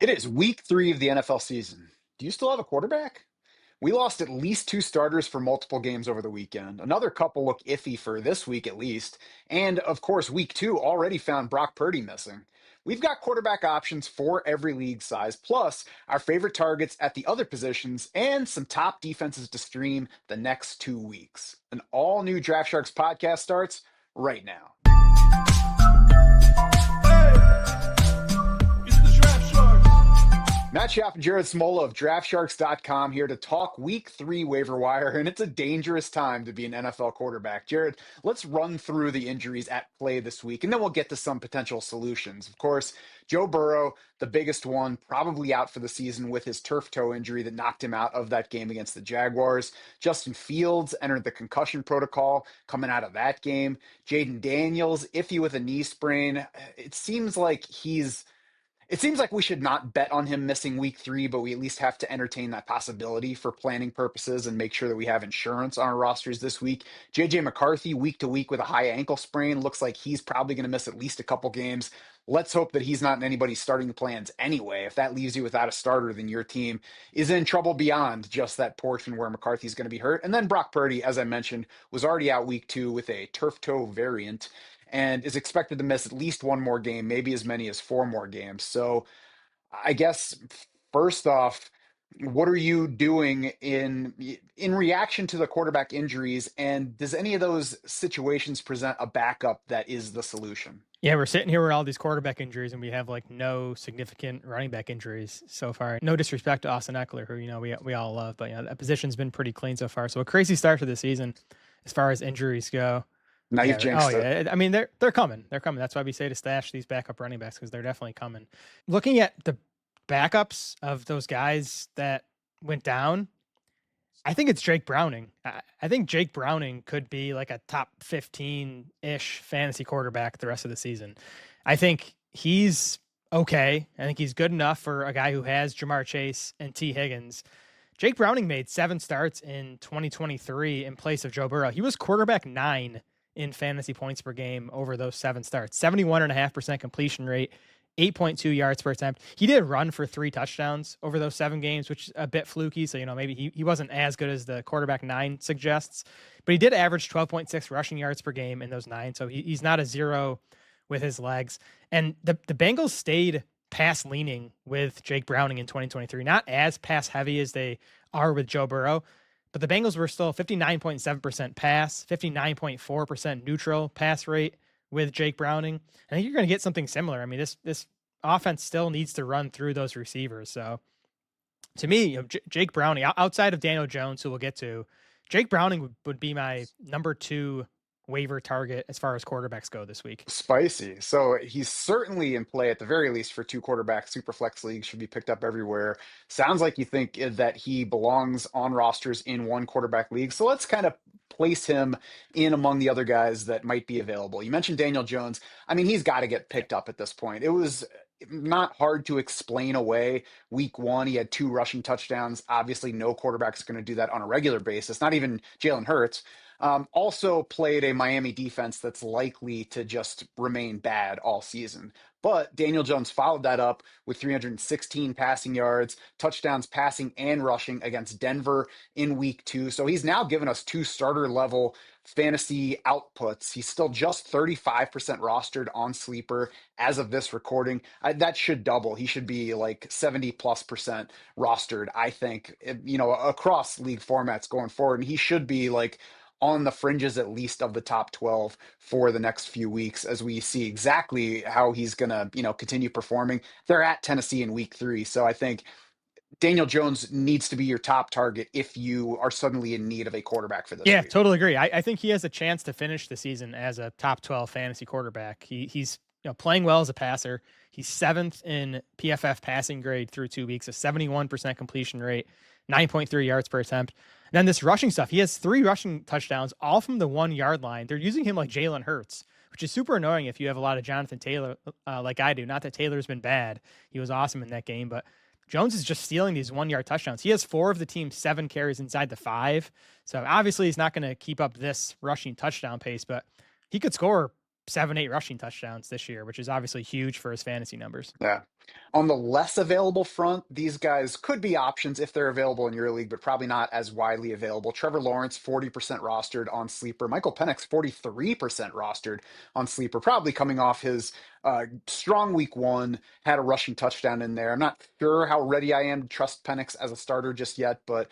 It is week 3 of the NFL season. Do you still have a quarterback? We lost at least 2 starters for multiple games over the weekend. Another couple look iffy for this week at least. And of course, week 2 already found Brock Purdy missing. We've got quarterback options for every league size, plus our favorite targets at the other positions and some top defenses to stream the next 2 weeks. An all new Draft Sharks podcast starts right now. It's the Draft Sharks. Matt Schaff and Jared Smola of DraftSharks.com here to talk week 3 waiver wire, and it's a dangerous time to be an NFL quarterback. Jared, let's run through the injuries at play this week, and then we'll get to some potential solutions. Of course, Joe Burrow, the biggest one, probably out for the season with his turf toe injury that knocked him out of that game against the Jaguars. Justin Fields entered the concussion protocol coming out of that game. Jayden Daniels, iffy with a knee sprain. It seems like we should not bet on him missing week 3, but we at least have to entertain that possibility for planning purposes and make sure that we have insurance on our rosters this week. JJ McCarthy, week to week with a high ankle sprain, looks like he's probably going to miss at least a couple games. Let's hope that he's not in anybody's starting plans anyway. If that leaves you without a starter, then your team is in trouble beyond just that portion where McCarthy's going to be hurt. And then Brock Purdy, as I mentioned, was already out week 2 with a turf toe variant and is expected to miss at least one more game, maybe as many as 4 more games. So I guess first off, what are you doing in reaction to the quarterback injuries? And does any of those situations present a backup that is the solution? Yeah, we're sitting here with all these quarterback injuries, and we have like no significant running back injuries so far. No disrespect to Austin Eckler, who we all love, but that position's been pretty clean so far. So a crazy start to the season as far as injuries go. Now you've jinxed it. Yeah. I mean, they're coming. They're coming. That's why we say to stash these backup running backs, because they're definitely coming. Looking at the backups of those guys that went down, I think it's Jake Browning. I think Jake Browning could be like a top 15-ish fantasy quarterback the rest of the season. I think he's okay. I think he's good enough for a guy who has Jamar Chase and T. Higgins. Jake Browning made 7 starts in 2023 in place of Joe Burrow. He was quarterback 9 in fantasy points per game over those 7 starts. 71.5% completion rate, 8.2 yards per attempt. He did run for 3 touchdowns over those 7 games, which is a bit fluky. So, maybe he wasn't as good as the quarterback 9 suggests, but he did average 12.6 rushing yards per game in those 9. So he's not a zero with his legs. And the Bengals stayed pass leaning with Jake Browning in 2023, not as pass heavy as they are with Joe Burrow, but the Bengals were still 59.7% pass, 59.4% neutral pass rate with Jake Browning. I think you're going to get something similar. I mean, this offense still needs to run through those receivers. So to me, Jake Browning, outside of Daniel Jones, who we'll get to, Jake Browning would be my number 2 waiver target as far as quarterbacks go this week. Spicy. So he's certainly in play at the very least for 2 quarterback super flex leagues, should be picked up everywhere. Sounds like you think that he belongs on rosters in 1 quarterback league. So let's kind of place him in among the other guys that might be available. You mentioned Daniel Jones. I mean, he's got to get picked up at this point. It was not hard to explain away. Week 1, he had 2 rushing touchdowns. Obviously, no quarterback's going to do that on a regular basis, not even Jalen Hurts. Also played a Miami defense that's likely to just remain bad all season. But Daniel Jones followed that up with 316 passing yards, touchdowns passing and rushing against Denver in week 2. So he's now given us 2 starter level fantasy outputs. He's still just 35% rostered on Sleeper as of this recording. That should double. He should be like 70+% rostered, I think, across league formats going forward. And he should be like on the fringes at least of the top 12 for the next few weeks as we see exactly how he's going to, continue performing. They're at Tennessee in week 3. So I think Daniel Jones needs to be your top target if you are suddenly in need of a quarterback for this week. Totally agree. I think he has a chance to finish the season as a top 12 fantasy quarterback. He's playing well as a passer. He's 7th in PFF passing grade through 2 weeks, a 71% completion rate, 9.3 yards per attempt. And then this rushing stuff, he has 3 rushing touchdowns, all from the 1-yard line. They're using him like Jalen Hurts, which is super annoying if you have a lot of Jonathan Taylor like I do. Not that Taylor's been bad. He was awesome in that game, but Jones is just stealing these 1-yard touchdowns. He has 4 of the team's 7 carries inside the 5. So obviously he's not going to keep up this rushing touchdown pace, but he could score 7-8 rushing touchdowns this year, which is obviously huge for his fantasy numbers. Yeah. On the less available front, these guys could be options if they're available in your league, but probably not as widely available. Trevor Lawrence, 40% rostered on Sleeper. Michael Penix, 43% rostered on Sleeper, probably coming off his strong week one, had a rushing touchdown in there. I'm not sure how ready I am to trust Penix as a starter just yet, but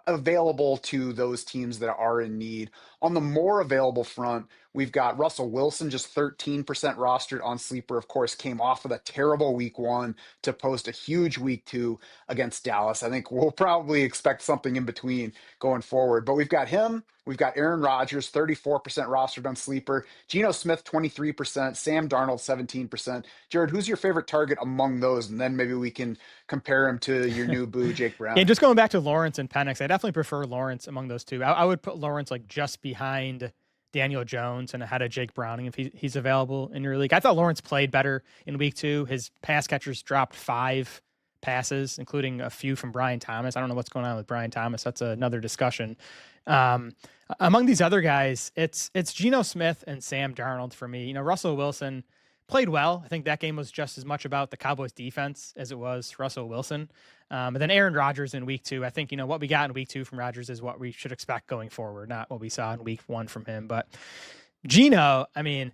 available to those teams that are in need. On the more available front, we've got Russell Wilson, just 13% rostered on Sleeper. Of course, came off of a terrible week one to post a huge week two against Dallas. I think we'll probably expect something in between going forward. But we've got him. We've got Aaron Rodgers, 34% rostered on Sleeper. Geno Smith, 23%. Sam Darnold, 17%. Jared, who's your favorite target among those? And then maybe we can compare him to your new boo, Jake Yeah, Browning. just going back to Lawrence and Penix, I definitely prefer Lawrence among those two. I would put Lawrence like just behind Daniel Jones and ahead of Jake Browning if he's available in your league. I thought Lawrence played better in week two. His pass catchers dropped 5 passes, including a few from Brian Thomas. I don't know what's going on with Brian Thomas. That's another discussion. Um, Among these other guys, it's Geno Smith and Sam Darnold for me. Russell Wilson played well. I think that game was just as much about the Cowboys defense as it was Russell Wilson. And then Aaron Rodgers in week two. I think, what we got in week two from Rodgers is what we should expect going forward, not what we saw in week one from him. But Geno, I mean,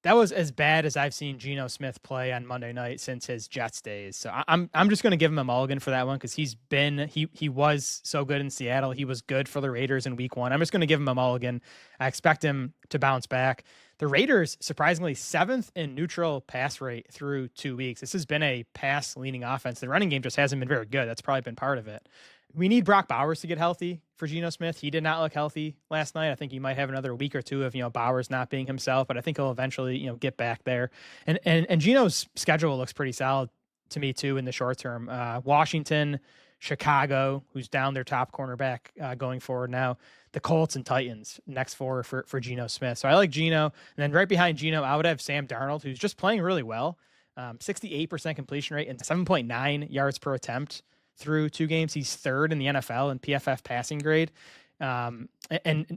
that was as bad as I've seen Geno Smith play on Monday night since his Jets days. So I'm just going to give him a mulligan for that one because he was so good in Seattle. He was good for the Raiders in week one. I'm just going to give him a mulligan. I expect him to bounce back. The Raiders, surprisingly, 7th in neutral pass rate through 2 weeks. This has been a pass-leaning offense. The running game just hasn't been very good. That's probably been part of it. We need Brock Bowers to get healthy for Geno Smith. He did not look healthy last night. I think he might have another week or two of, Bowers not being himself, but I think he'll eventually, get back there. And Geno's schedule looks pretty solid to me too in the short term. Washington, Chicago, who's down their top cornerback going forward now. The Colts and Titans next for Geno Smith. So I like Geno. And then right behind Geno, I would have Sam Darnold, who's just playing really well. 68% completion rate and 7.9 yards per attempt through 2 games. He's 3rd in the NFL in PFF passing grade. And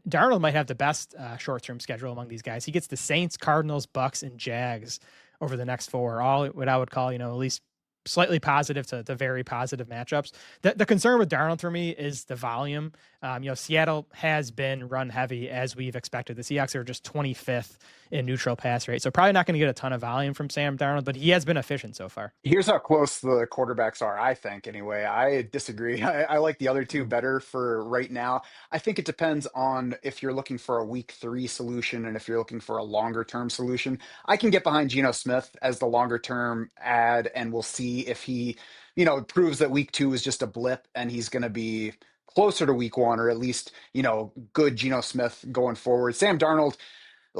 Darnold might have the best short-term schedule among these guys. He gets the Saints, Cardinals, Bucks, and Jags over the next 4, all what I would call, at least slightly positive to very positive matchups. The concern with Darnold for me is the volume. Seattle has been run heavy as we've expected. The Seahawks are just 25th in neutral pass rate. So probably not going to get a ton of volume from Sam Darnold, but he has been efficient so far. Here's how close the quarterbacks are, I think, anyway. I disagree. I like the other two better for right now. I think it depends on if you're looking for a week 3 solution and if you're looking for a longer term solution. I can get behind Geno Smith as the longer term ad, and we'll see if he, proves that week 2 is just a blip and he's going to be closer to week 1 or at least, good Geno Smith going forward. Sam Darnold,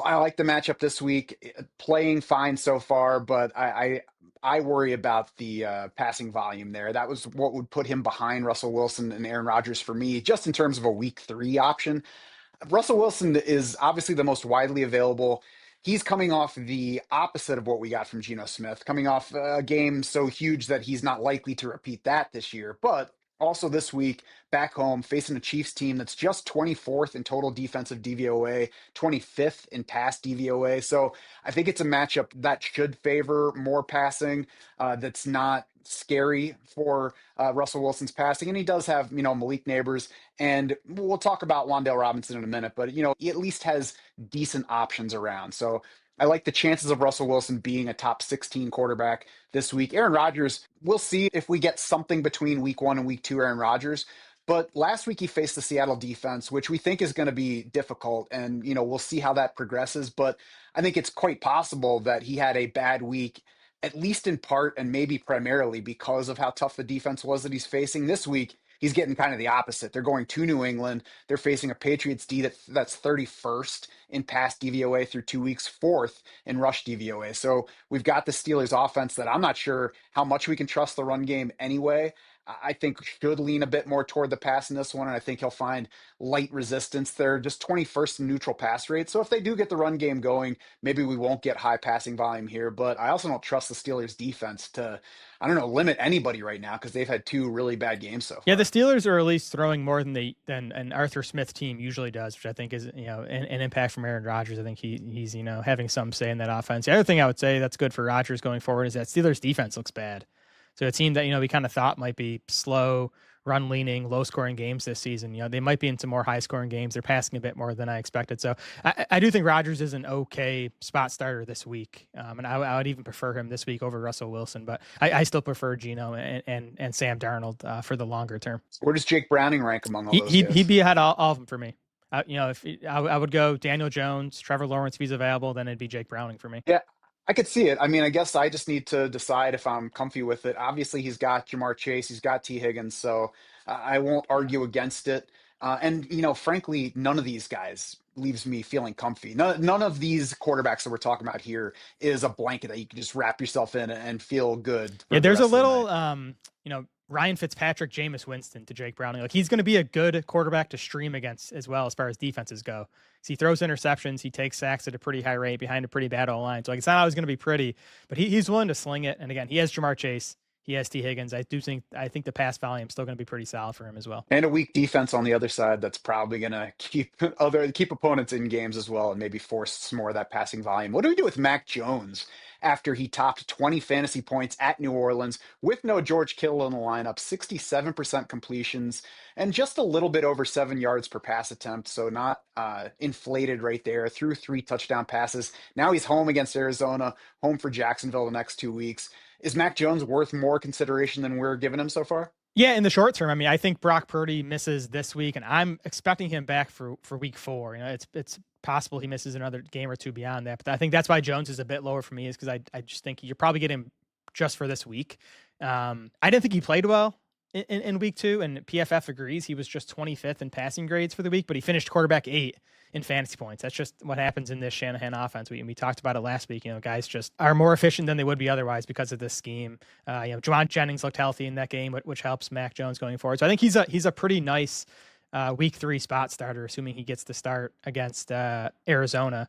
I like the matchup this week, playing fine so far, but I worry about the passing volume there. That was what would put him behind Russell Wilson and Aaron Rodgers for me, just in terms of a week 3 option. Russell Wilson is obviously the most widely available. He's coming off the opposite of what we got from Geno Smith, coming off a game so huge that he's not likely to repeat that this year. But also this week, back home, facing a Chiefs team that's just 24th in total defensive DVOA, 25th in pass DVOA. So I think it's a matchup that should favor more passing. That's not scary for Russell Wilson's passing. And he does have, Malik Neighbors. And we'll talk about Wan'Dale Robinson in a minute, but, he at least has decent options around. So I like the chances of Russell Wilson being a top 16 quarterback this week. Aaron Rodgers, we'll see if we get something between week 1 and week 2 Aaron Rodgers. But last week he faced the Seattle defense, which we think is going to be difficult. And, we'll see how that progresses. But I think it's quite possible that he had a bad week, at least in part and maybe primarily because of how tough the defense was that he's facing this week. He's getting kind of the opposite. They're going to New England. They're facing a Patriots D that's 31st in pass DVOA through 2 weeks, 4th in rush DVOA. So we've got the Steelers offense that I'm not sure how much we can trust the run game anyway. I think should lean a bit more toward the pass in this one, and I think he'll find light resistance. They're just 21st in neutral pass rate. So if they do get the run game going, maybe we won't get high passing volume here. But I also don't trust the Steelers defense to, I don't know, limit anybody right now because they've had two really bad games so Yeah, the far. Steelers are at least throwing more than an Arthur Smith team usually does, which I think is an impact from Aaron Rodgers. I think he's having some say in that offense. The other thing I would say that's good for Rodgers going forward is that Steelers defense looks bad. So a team that we kind of thought might be slow, run leaning, low scoring games this season. They might be into more high scoring games. They're passing a bit more than I expected. So I do think Rodgers is an okay spot starter this week, and I would even prefer him this week over Russell Wilson. But I still prefer Geno and Sam Darnold for the longer term. Where does Jake Browning rank among all those He'd guys? be ahead all of them for me. If I would go Daniel Jones, Trevor Lawrence if he's available, then it'd be Jake Browning for me. Yeah, I could see it. I mean, I guess I just need to decide if I'm comfy with it. Obviously, he's got Jamar Chase, he's got T. Higgins, so I won't argue against it. And frankly, none of these guys leaves me feeling comfy. None of these quarterbacks that we're talking about here is a blanket that you can just wrap yourself in and feel good Yeah, for the there's a rest of the little night. Ryan Fitzpatrick, Jameis Winston to Jake Browning. Like he's going to be a good quarterback to stream against as well as far as defenses go. So he throws interceptions, he takes sacks at a pretty high rate behind a pretty bad O-line. So like it's not always going to be pretty, but he's willing to sling it. And again, he has Jamar Chase, he has T. Higgins. I think the pass volume is still going to be pretty solid for him as well. And a weak defense on the other side that's probably going to keep opponents in games as well and maybe force some more of that passing volume. What do we do with Mac Jones after he topped 20 fantasy points at New Orleans with no George Kittle in the lineup, 67% completions, and just a little bit over 7 yards per pass attempt. So not inflated right there. Threw 3 touchdown passes. Now he's home against Arizona, home for Jacksonville the next 2 weeks. Is Mac Jones worth more consideration than we're giving him so far? Yeah, in the short term, I mean, I think Brock Purdy misses this week, and I'm expecting him back for week 4. It's possible he misses another game or two beyond that, but I think that's why Jones is a bit lower for me, is because I just think you're probably getting him just for this week. I didn't think he played well in week 2, and PFF agrees. He was just 25th in passing grades for the week, but he finished quarterback 8 in fantasy points. That's just what happens in this Shanahan offense. We talked about it last week. Guys just are more efficient than they would be otherwise because of this scheme. Juwan Jennings looked healthy in that game, which helps Mac Jones going forward. So I think he's a pretty nice week 3 spot starter, assuming he gets the start against Arizona.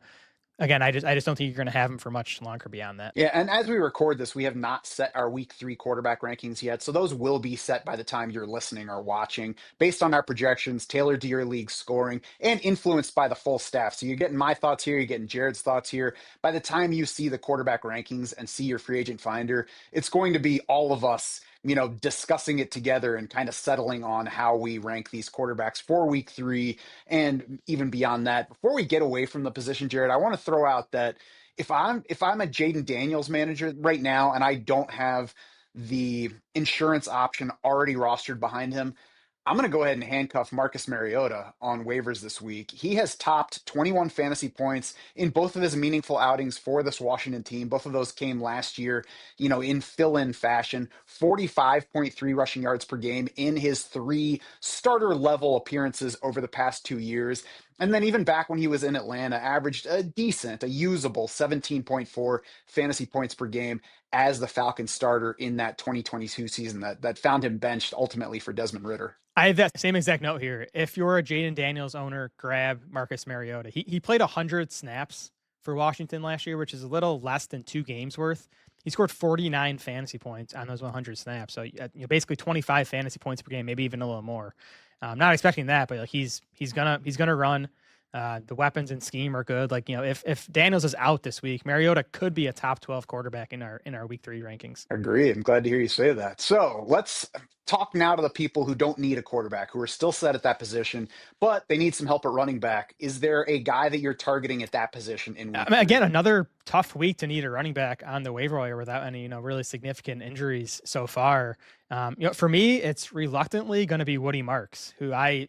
Again, I just don't think you're going to have him for much longer beyond that. Yeah, and as we record this, we have not set our week 3 quarterback rankings yet. So those will be set by the time you're listening or watching, based on our projections, tailored to your league scoring, and influenced by the full staff. So you're getting my thoughts here, you're getting Jared's thoughts here. By the time you see the quarterback rankings and see your free agent finder, it's going to be all of us discussing it together and kind of settling on how we rank these quarterbacks for week 3 and even beyond that. Before we get away from the position, Jared, I want to throw out that if I'm a Jayden Daniels manager right now and I don't have the insurance option already rostered behind him, I'm going to go ahead and handcuff Marcus Mariota on waivers this week. He has topped 21 fantasy points in both of his meaningful outings for this Washington team. Both of those came last year, in fill-in fashion. 45.3 rushing yards per game in his 3 starter level appearances over the past 2 years. And then even back when he was in Atlanta, averaged a usable 17.4 fantasy points per game as the Falcons starter in that 2022 season that found him benched ultimately for Desmond Ridder. I have that same exact note here. If you're a Jayden Daniels owner, grab Marcus Mariota. He played 100 snaps for Washington last year, which is a little less than 2 games worth. He scored 49 fantasy points on those 100 snaps. So basically 25 fantasy points per game, maybe even a little more. I'm not expecting that, but he's gonna run. The weapons and scheme are good. If Daniels is out this week, Mariota could be a top 12 quarterback in our week 3 rankings. Agree. I'm glad to hear you say that. So let's talk now to the people who don't need a quarterback, who are still set at that position, but they need some help at running back. Is there a guy that you're targeting at that position in week 3? Again, another tough week to need a running back on the waiver wire without any, really significant injuries so far. For me, it's reluctantly going to be Woody Marks, who I,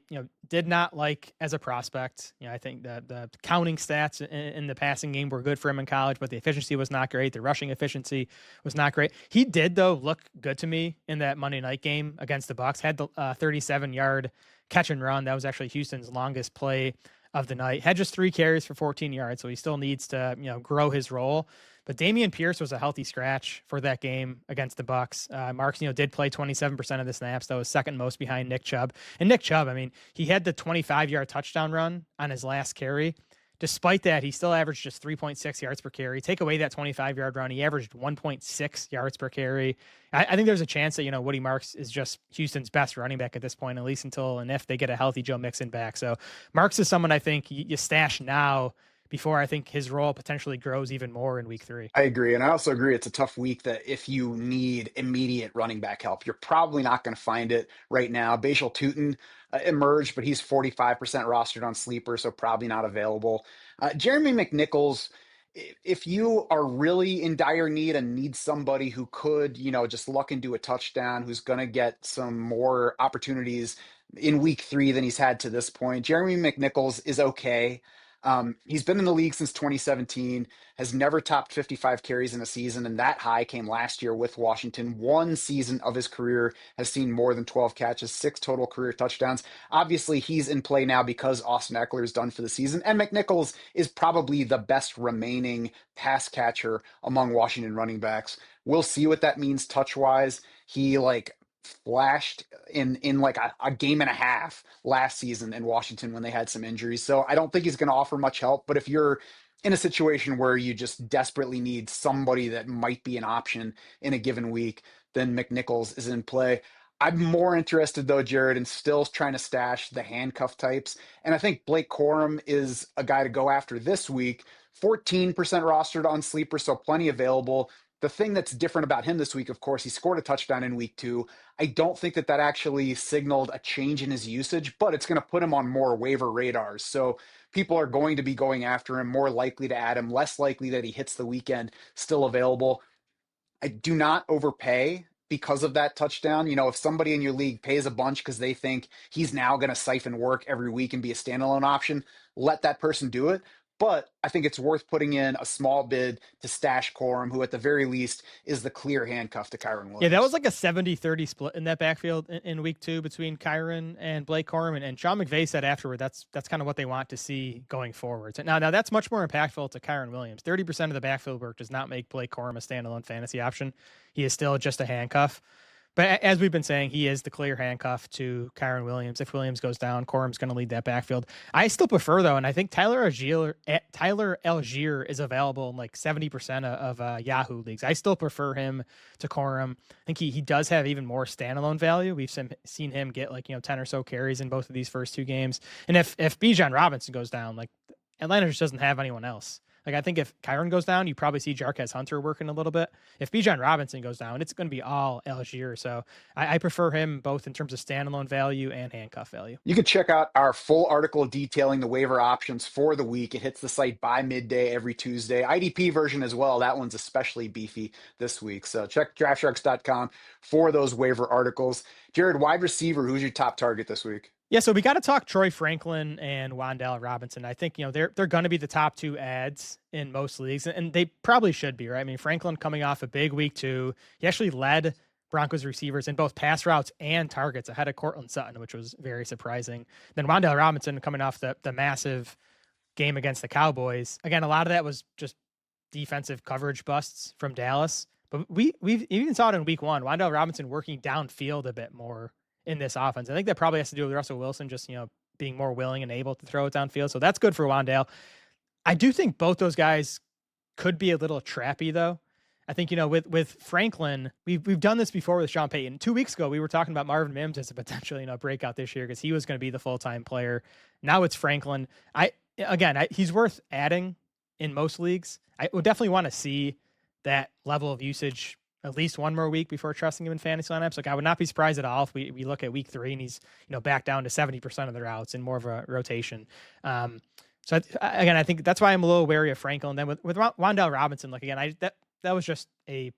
did not like as a prospect. I think that the counting stats in the passing game were good for him in college, but the efficiency was not great. The rushing efficiency was not great. He did, though, look good to me in that Monday night game against the Bucs. Had the 37-yard catch and run. That was actually Houston's longest play of the night. Had just 3 carries for 14 yards, so he still needs to, grow his role. But Dameon Pierce was a healthy scratch for that game against the Bucks. Marks, did play 27% of the snaps. That was second most behind Nick Chubb. And Nick Chubb, I mean, he had the 25-yard touchdown run on his last carry. Despite that, he still averaged just 3.6 yards per carry. Take away that 25-yard run, he averaged 1.6 yards per carry. I think there's a chance that, Woody Marks is just Houston's best running back at this point, at least until and if they get a healthy Joe Mixon back. So Marks is someone I think you stash now before I think his role potentially grows even more in week 3. I agree. And I also agree it's a tough week that if you need immediate running back help, you're probably not going to find it right now. Bashal Tutin emerged, but he's 45% rostered on Sleeper, so probably not available. Jeremy McNichols, if you are really in dire need and need somebody who could, just luck into a touchdown, who's going to get some more opportunities in week 3 than he's had to this point, Jeremy McNichols is okay. He's been in the league since 2017, has never topped 55 carries in a season, and that high came last year with Washington. One season of his career has seen more than 12 catches, 6 total career touchdowns. Obviously, he's in play now because Austin Eckler is done for the season, and McNichols is probably the best remaining pass catcher among Washington running backs. We'll see what that means touch-wise. He flashed in like a game and a half last season in Washington when they had some injuries. So I don't think he's going to offer much help. But if you're in a situation where you just desperately need somebody that might be an option in a given week, then McNichols is in play. I'm more interested, though, Jared, in still trying to stash the handcuff types. And I think Blake Corum is a guy to go after this week. 14% rostered on Sleeper, so plenty available. The thing that's different about him this week, of course, he scored a touchdown in week 2. I don't think that actually signaled a change in his usage, but it's going to put him on more waiver radars. So people are going to be going after him, more likely to add him, less likely that he hits the weekend, still available. I do not overpay because of that touchdown. If somebody in your league pays a bunch because they think he's now going to siphon work every week and be a standalone option, let that person do it. But I think it's worth putting in a small bid to stash Corum, who at the very least is the clear handcuff to Kyren Williams. Yeah, that was like a 70-30 split in that backfield in week 2 between Kyren and Blake Corum. And Sean McVay said afterward that's kind of what they want to see going forward. So now that's much more impactful to Kyren Williams. 30% of the backfield work does not make Blake Corum a standalone fantasy option. He is still just a handcuff. But as we've been saying, he is the clear handcuff to Kyren Williams. If Williams goes down, Corum's going to lead that backfield. I still prefer, though, and I think Tyler Algier is available in like 70% of Yahoo leagues. I still prefer him to Corum. I think he does have even more standalone value. We've seen him get 10 or so carries in both of these first 2 games. And if Bijan Robinson goes down, Atlanta just doesn't have anyone else. I think if Kyren goes down, you probably see Jarquez Hunter working a little bit. If Bijan Robinson goes down, it's going to be all Algier. So I prefer him both in terms of standalone value and handcuff value. You can check out our full article detailing the waiver options for the week. It hits the site by midday every Tuesday. IDP version as well. That one's especially beefy this week. So check draftsharks.com for those waiver articles. Jared, wide receiver, who's your top target this week? Yeah, so we got to talk Troy Franklin and Wan'Dale Robinson. I think, they're going to be the top 2 ads in most leagues, and they probably should be, right? I mean, Franklin coming off a big week 2, he actually led Broncos receivers in both pass routes and targets ahead of Cortland Sutton, which was very surprising. Then Wan'Dale Robinson coming off the massive game against the Cowboys. Again, a lot of that was just defensive coverage busts from Dallas, but we even saw it in week 1. Wan'Dale Robinson working downfield a bit more in this offense. I think that probably has to do with Russell Wilson just, being more willing and able to throw it downfield. So that's good for Wan'Dale. I do think both those guys could be a little trappy, though. I think, with Franklin, we've done this before with Sean Payton. 2 weeks ago, we were talking about Marvin Mims as a potential, breakout this year because he was going to be the full-time player. Now it's Franklin. He's worth adding in most leagues. I would definitely want to see that level of usage at least one more week before trusting him in fantasy lineups. I would not be surprised at all if we look at week 3 and he's, back down to 70% of the routes in more of a rotation. So I think that's why I'm a little wary of Franklin. And then with Wan'Dale Robinson, that was just a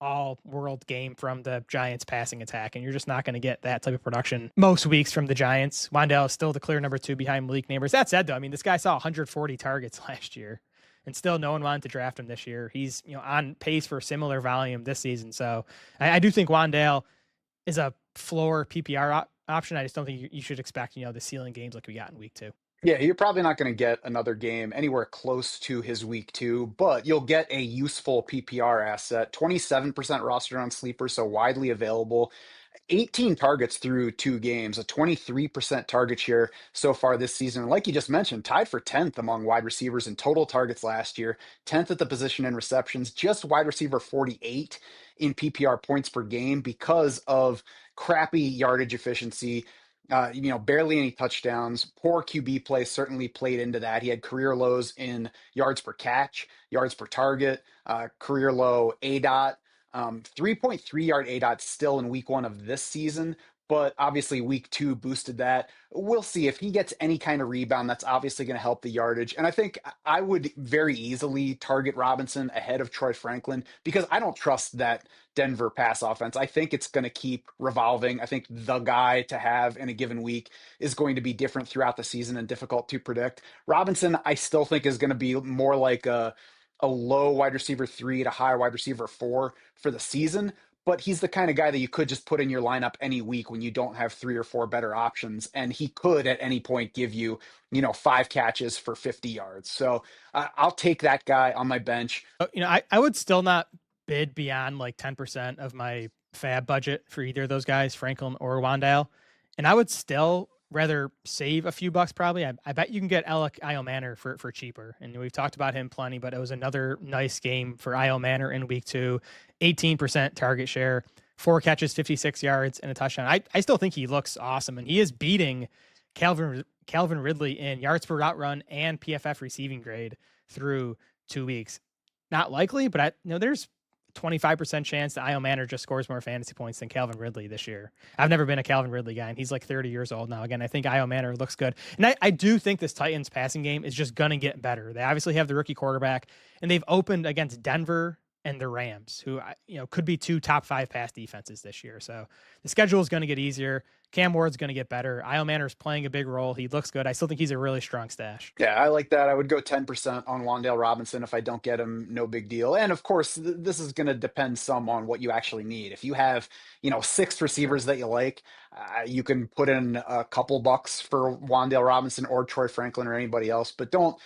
all-world game from the Giants passing attack, and you're just not going to get that type of production most weeks from the Giants. Wan'Dale is still the clear number 2 behind Malik Neighbors. That said, though, I mean, this guy saw 140 targets last year, and still no one wanted to draft him this year. He's on pace for similar volume this season. So I do think Wan'Dale is a floor PPR option. I just don't think you should expect the ceiling games like we got in week 2. Yeah, you're probably not going to get another game anywhere close to his week 2, but you'll get a useful PPR asset. 27% rostered on Sleeper, so widely available. 18 targets through 2 games, a 23% target share so far this season. Like you just mentioned, tied for 10th among wide receivers in total targets last year, 10th at the position in receptions, just wide receiver 48 in PPR points per game because of crappy yardage efficiency. Barely any touchdowns. Poor QB play certainly played into that. He had career lows in yards per catch, yards per target, career low A dot. 3.3 yard ADOT still in week 1 of this season, but obviously week 2 boosted that. We'll see if he gets any kind of rebound. That's obviously going to help the yardage. And I think I would very easily target Robinson ahead of Troy Franklin because I don't trust that Denver pass offense. I think it's going to keep revolving. I think the guy to have in a given week is going to be different throughout the season and difficult to predict. Robinson, I still think is going to be more like a low wide receiver 3 to high wide receiver 4 for the season, but he's the kind of guy that you could just put in your lineup any week when you don't have 3 or 4 better options. And he could at any point give you, 5 catches for 50 yards. So I'll take that guy on my bench. I would still not bid beyond like 10% of my fab budget for either of those guys, Franklin or Wan'Dale. And I would still rather save a few bucks probably. I bet you can get Alec Io Manor for cheaper. And we've talked about him plenty, but it was another nice game for Io Manor in week 2, 18% target share, 4 catches, 56 yards, and a touchdown. I still think he looks awesome, and he is beating Calvin Ridley in yards per route run and PFF receiving grade through 2 weeks. Not likely, but there's 25% chance that Io Manor just scores more fantasy points than Calvin Ridley this year. I've never been a Calvin Ridley guy, and he's like 30 years old now. Again, I think Io Manor looks good. And I do think this Titans passing game is just going to get better. They obviously have the rookie quarterback, and they've opened against Denver and the Rams, who could be 2 top 5 pass defenses this year. So the schedule is going to get easier. Cam Ward's going to get better. Io Manor is playing a big role. He looks good. I still think he's a really strong stash. Yeah, I like that. I would go 10% on Wan'Dale Robinson. If I don't get him, no big deal. And of course, this is going to depend some on what you actually need. If you have, 6 receivers that you like, you can put in a couple bucks for Wan'Dale Robinson or Troy Franklin or anybody else, but don't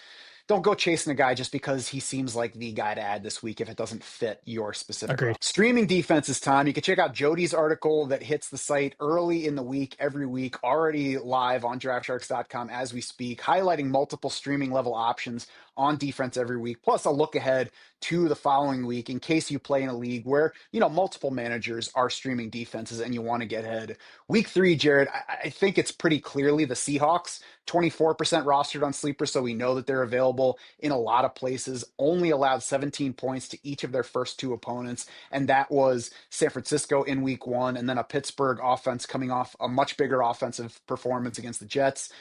go chasing a guy just because he seems like the guy to add this week if it doesn't fit your specific role. Agreed. Streaming defenses time. You can check out Jody's article that hits the site early in the week, every week, already live on draftsharks.com as we speak, highlighting multiple streaming level options on defense every week, plus a look ahead to the following week in case you play in a league where, multiple managers are streaming defenses and you want to get ahead. Week 3, Jared, I think it's pretty clearly the Seahawks, 24% rostered on Sleeper, so we know that they're available in a lot of places, only allowed 17 points to each of their first 2 opponents, and that was San Francisco in week 1, and then a Pittsburgh offense coming off a much bigger offensive performance against the Jets.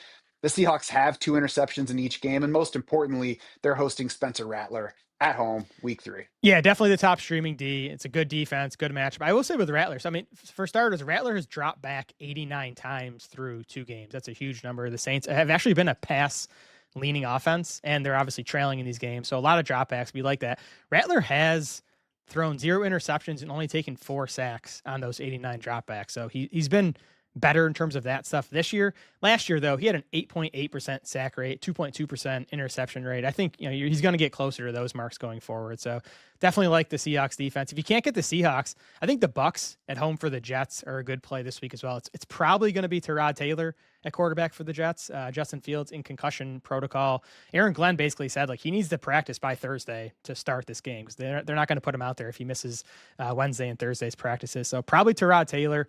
The Seahawks have 2 interceptions in each game, and most importantly, they're hosting Spencer Rattler at home, week 3. Yeah, definitely the top streaming D. It's a good defense, good matchup. I will say with Rattlers, for starters, Rattler has dropped back 89 times through 2 games. That's a huge number. The Saints have actually been a pass-leaning offense, and they're obviously trailing in these games, so a lot of dropbacks. We like that. Rattler has thrown 0 interceptions and only taken 4 sacks on those 89 dropbacks, so he's been better in terms of that stuff this year. Last year, though, he had an 8.8% sack rate, 2.2% interception rate. I think he's going to get closer to those marks going forward. So definitely like the Seahawks defense. If you can't get the Seahawks, I think the Bucks at home for the Jets are a good play this week as well. It's probably going to be Tyrod Taylor at quarterback for the Jets. Justin Fields in concussion protocol. Aaron Glenn basically said he needs to practice by Thursday to start this game because they're not going to put him out there if he misses Wednesday and Thursday's practices. So probably Tyrod Taylor.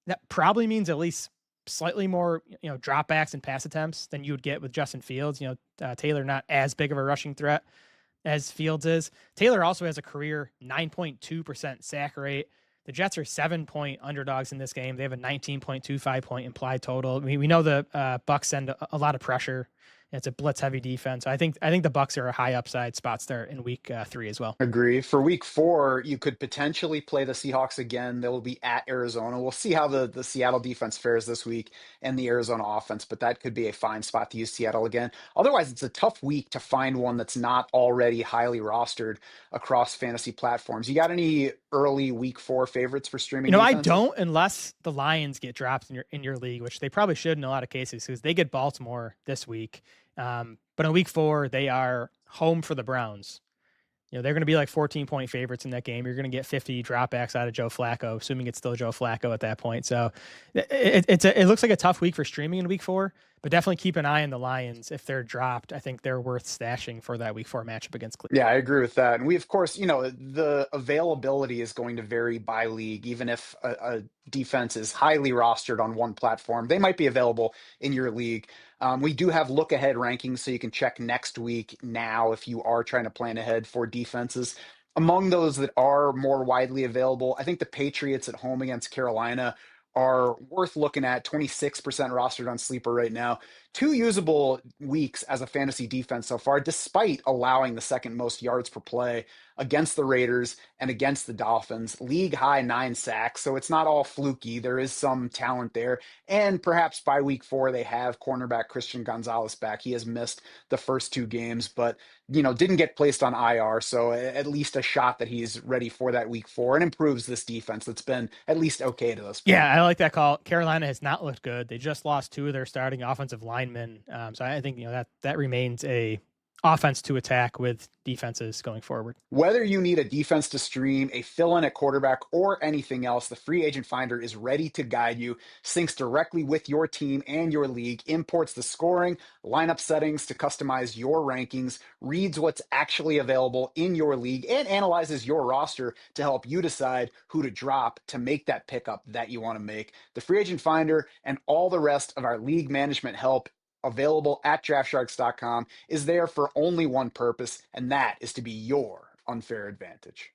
That probably means at least slightly more, dropbacks and pass attempts than you would get with Justin Fields. Taylor not as big of a rushing threat as Fields is. Taylor also has a career 9.2% sack rate. The Jets are 7-point underdogs in this game. They have a 19.25 point implied total. We know the Bucks send a lot of pressure It's a blitz heavy defense. I think the Bucks are a high upside spot start in week 3 as well. Agree. For week 4, you could potentially play the Seahawks again. They will be at Arizona. We'll see how the Seattle defense fares this week and the Arizona offense, but that could be a fine spot to use Seattle again. Otherwise, it's a tough week to find one that's not already highly rostered across fantasy platforms. You got any early week 4 favorites for streaming I defenses? don't unless the Lions get dropped in your league, which they probably should in a lot of cases because they get Baltimore this week. But in week 4, they are home for the Browns. They're going to be like 14-point favorites in that game. You're going to get 50 dropbacks out of Joe Flacco, assuming it's still Joe Flacco at that point. So it looks like a tough week for streaming in week 4, but definitely keep an eye on the Lions. If they're dropped, I think they're worth stashing for that week 4 matchup against Cleveland. Yeah, I agree with that. And we, of course, the availability is going to vary by league. Even if a defense is highly rostered on one platform, they might be available in your league. We do have look ahead rankings, so you can check next week now if you are trying to plan ahead for defenses. Among those that are more widely available, I think the Patriots at home against Carolina are worth looking at. 26% rostered on Sleeper right now. 2 usable weeks as a fantasy defense so far, despite allowing the second most yards per play against the Raiders and against the Dolphins. League high 9 sacks, so it's not all fluky. There is some talent there. And perhaps by week 4, they have cornerback Christian Gonzalez back. He has missed the first 2 games, but didn't get placed on IR, so at least a shot that he's ready for that week 4 and improves this defense that's been at least okay to this point. Yeah, I like that call. Carolina has not looked good. They just lost 2 of their starting offensive linemen. So I think that remains a offense to attack with defenses going forward. Whether you need a defense to stream, a fill-in at quarterback, or anything else, the Free Agent Finder is ready to guide you, syncs directly with your team and your league, imports the scoring, lineup settings to customize your rankings, reads what's actually available in your league, and analyzes your roster to help you decide who to drop to make that pickup that you want to make. The Free Agent Finder and all the rest of our league management help available at draftsharks.com is there for only one purpose, and that is to be your unfair advantage.